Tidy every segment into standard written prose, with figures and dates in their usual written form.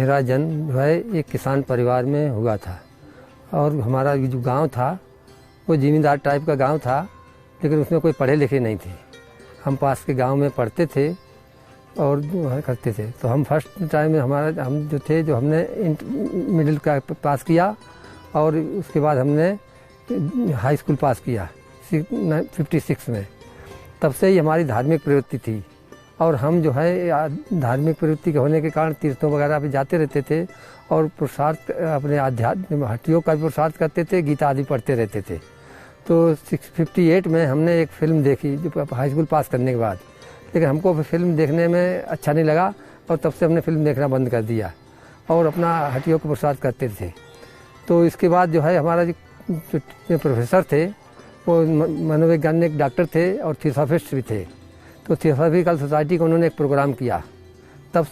मेरा जन्म जो है एक किसान परिवार में हुआ था और हमारा जो गांव था वो ज़मींदार टाइप का गांव था, लेकिन उसमें कोई पढ़े लिखे नहीं थे। हम पास के गांव में पढ़ते थे और जो है करते थे। तो हम फर्स्ट टाइम हम जो थे जो हमने मिडिल का पास किया और उसके बाद हमने हाई स्कूल पास किया 56 में। तब से ही हमारी धार्मिक प्रवृत्ति थी और हम जो है धार्मिक प्रवृत्ति के होने के कारण तीर्थों वगैरह पे जाते रहते थे और पुरुषार्थ अपने आध्यात्मिक हट्टियों का भी पुरुषार्थ करते थे, गीता आदि पढ़ते रहते थे। तो 58 में हमने एक फ़िल्म देखी जो हाई स्कूल पास करने के बाद, लेकिन हमको फिल्म देखने में अच्छा नहीं लगा और तब से हमने फिल्म देखना बंद कर दिया और अपना हट्टियों का पुरुषार्थ करते थे। तो इसके बाद जो है हमारा जो प्रोफेसर थे वो मनोवैज्ञानिक डॉक्टर थे और थियोसॉफिस्ट भी थे। तो थियोसॉफिकल सोसाइटी का उन्होंने एक प्रोग्राम किया। तब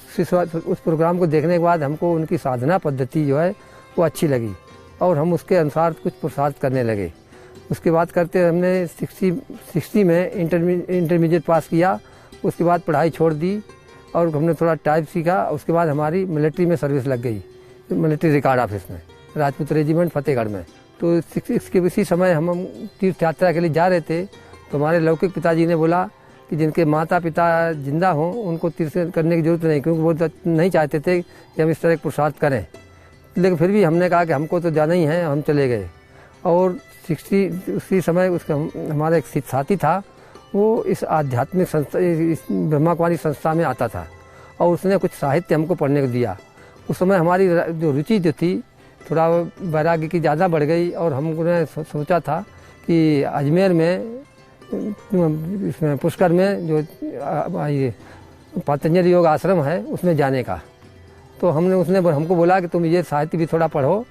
उस प्रोग्राम को देखने के बाद हमको उनकी साधना पद्धति जो है वो अच्छी लगी और हम उसके अनुसार कुछ पुरुषार्थ करने लगे। उसके बाद करते हमने 60 में इंटरमीडिएट पास किया। उसके बाद पढ़ाई छोड़ दी और हमने थोड़ा टाइप सीखा। उसके बाद हमारी मिलिट्री में सर्विस लग गई, मिलिट्री रिकॉर्ड ऑफिस में, राजपूत रेजिमेंट फतेहगढ़ में। तो इसके इसी समय हम तीर्थ यात्रा के लिए जा रहे थे तो हमारे लौकिक पिताजी ने बोला कि जिनके माता पिता जिंदा हों उनको तीर्थ करने की जरूरत नहीं, क्योंकि वो नहीं चाहते थे कि हम इस तरह के पुरुषार्थ करें। लेकिन फिर भी हमने कहा कि हमको तो जाना ही है, हम चले गए। और उसी समय उसका हमारा एक साथी था, वो इस आध्यात्मिक संस्था, इस ब्रह्मा कुमारी संस्था में आता था और उसने कुछ साहित्य हमको पढ़ने को दिया। उस समय हमारी जो रुचि जो थी थोड़ा वैराग्य की ज़्यादा बढ़ गई और हमने सोचा था कि अजमेर में इसमें पुष्कर में जो ये पतंजलि योग आश्रम है उसमें जाने का। तो उसने हमको बोला कि तुम ये साहित्य भी थोड़ा पढ़ो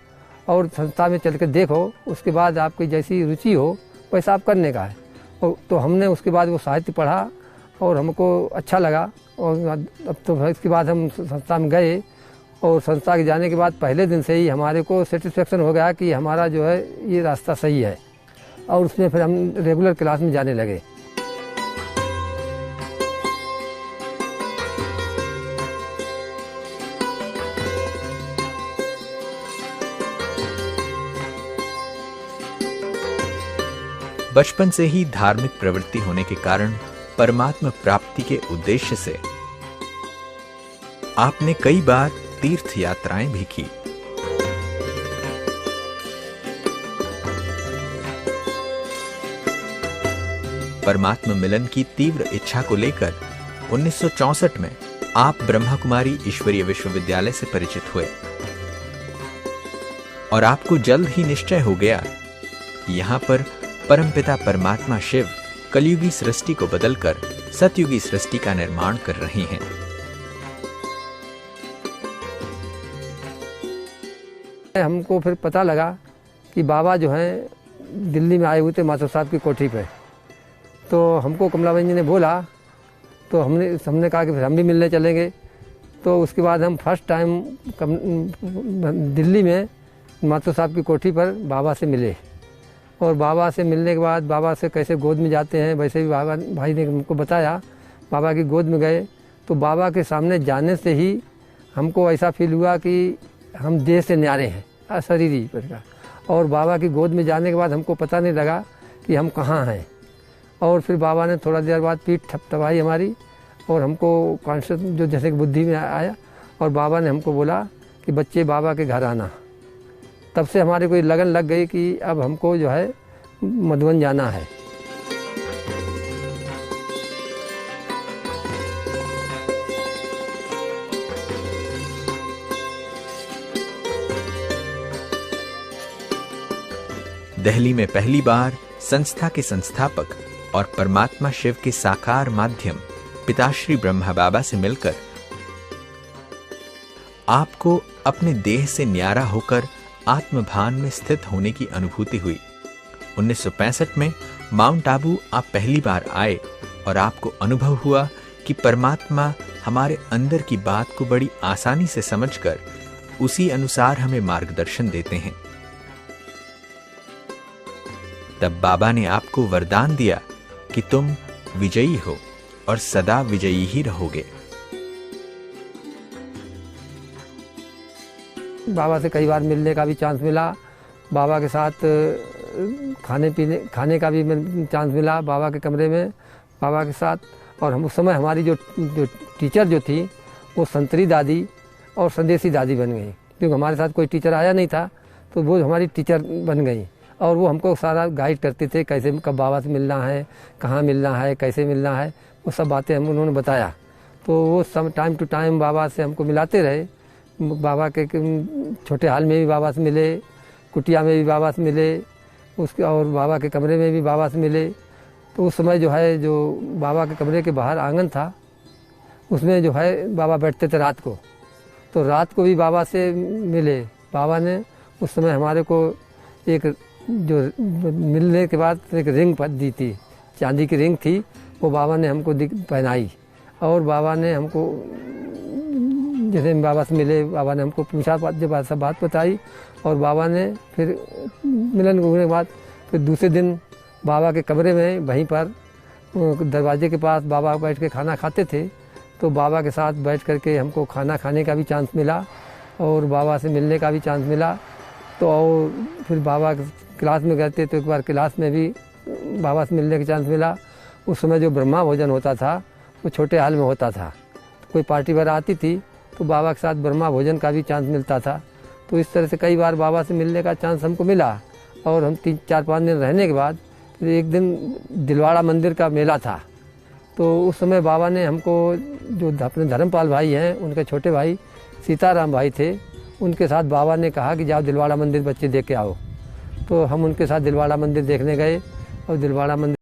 और संस्था में चल कर देखो, उसके बाद आपकी जैसी रुचि हो वैसा आप करने का है। तो हमने उसके बाद वो साहित्य पढ़ा और हमको अच्छा लगा और अब तो इसके बाद हम संस्था में गए और संस्था के जाने के बाद पहले दिन से ही हमारे को सेटिस्फेक्शन हो गया कि हमारा जो है ये रास्ता सही है और उसमें फिर हम रेगुलर क्लास में जाने लगे। बचपन से ही धार्मिक प्रवृत्ति होने के कारण परमात्मा प्राप्ति के उद्देश्य से आपने कई बार तीर्थ यात्राएं भी की। परमात्मा मिलन की तीव्र इच्छा को लेकर 1964 में आप ब्रह्मा कुमारी ईश्वरीय विश्वविद्यालय से परिचित हुए और आपको जल्द ही निश्चय हो गया कि यहां पर परमपिता परमात्मा शिव कलयुगी सृष्टि को बदलकर सतयुगी सृष्टि का निर्माण कर रहे हैं। हमको फिर पता लगा कि बाबा जो हैं दिल्ली में आए हुए थे मास्टर साहब की कोठी पे। तो हमको कमलाबाई जी ने बोला, तो हमने कहा कि फिर हम भी मिलने चलेंगे। तो उसके बाद हम फर्स्ट टाइम दिल्ली में मास्टर साहब की कोठी पर बाबा से मिले और बाबा से मिलने के बाद बाबा से कैसे गोद में जाते हैं वैसे भी बाबा भाई ने हमको बताया। बाबा की गोद में गए तो बाबा के सामने जाने से ही हमको ऐसा फील हुआ कि हम देह से न्यारे हैं, शरीरी पर का। और बाबा की गोद में जाने के बाद हमको पता नहीं लगा कि हम कहाँ हैं। और फिर बाबा ने थोड़ा देर बाद पीठ थपथपाई हमारी और हमको कॉन्शियस जो जैसे बुद्धि में आया और बाबा ने हमको बोला कि बच्चे बाबा के घर आना। तब से हमारे को लगन लग गई कि अब हमको जो है मधुबन जाना है। दिल्ली में पहली बार संस्था के संस्थापक और परमात्मा शिव के साकार माध्यम पिताश्री ब्रह्मा बाबा से मिलकर आपको अपने देह से न्यारा होकर आत्मभान में स्थित होने की अनुभूति हुई। 1965 में माउंट आबू आप पहली बार आए और आपको अनुभव हुआ कि परमात्मा हमारे अंदर की बात को बड़ी आसानी से समझकर उसी अनुसार हमें मार्गदर्शन देते हैं। तब बाबा ने आपको वरदान दिया कि तुम विजयी हो और सदा विजयी ही रहोगे। बाबा से कई बार मिलने का भी चांस मिला, बाबा के साथ खाने का भी चांस मिला बाबा के कमरे में बाबा के साथ। और हम उस समय हमारी जो टीचर जो थी वो संतरी दादी और संदेशी दादी बन गई, क्योंकि हमारे साथ कोई टीचर आया नहीं था तो वो हमारी टीचर बन गई। और वो हमको सारा गाइड करते थे, कैसे कब बाबा से मिलना है, कहाँ मिलना है, कैसे मिलना है, वो सब बातें हम उन्होंने बताया। तो वो सब टाइम टू टाइम बाबा से हमको मिलाते रहे। बाबा के छोटे हाल में भी बाबा से मिले, कुटिया में भी बाबा से मिले, उसके और बाबा के कमरे में भी बाबा से मिले। तो उस समय जो है जो बाबा के कमरे के बाहर आंगन था, उसमें जो है बाबा बैठते थे रात को, तो रात को भी बाबा से मिले। बाबा ने उस समय हमारे को एक जो मिलने के बाद एक रिंग दी थी, चांदी की रिंग थी, वो बाबा ने हमको पहनाई। और बाबा ने हमको जैसे बाबा से मिले, बाबा ने हमको पूछा, जब सब बात बताई। और बाबा ने फिर मिलन होने के बाद फिर दूसरे दिन बाबा के कमरे में वहीं पर दरवाजे के पास बाबा बैठ के खाना खाते थे, तो बाबा के साथ बैठ करके हमको खाना खाने का भी चांस मिला और बाबा से मिलने का भी चांस मिला। तो और फिर बाबा क्लास में गए थे तो एक बार क्लास में भी बाबा से मिलने का चांस मिला। उस समय जो ब्रह्मा भोजन होता था वो छोटे हाल में होता था, तो कोई पार्टी वगैरह आती थी तो बाबा के साथ ब्रह्मा भोजन का भी चांस मिलता था। तो इस तरह से कई बार बाबा से मिलने का चांस हमको मिला। और हम 3-4-5 दिन रहने के बाद फिर एक दिन दिलवाड़ा मंदिर का मेला था, तो उस समय बाबा ने हमको, जो अपने धर्मपाल भाई हैं उनके छोटे भाई सीताराम भाई थे, उनके साथ बाबा ने कहा कि जाओ दिलवाड़ा मंदिर बच्चे देख के आओ। तो हम उनके साथ दिलवाड़ा मंदिर देखने गए और दिलवाड़ा मंदिर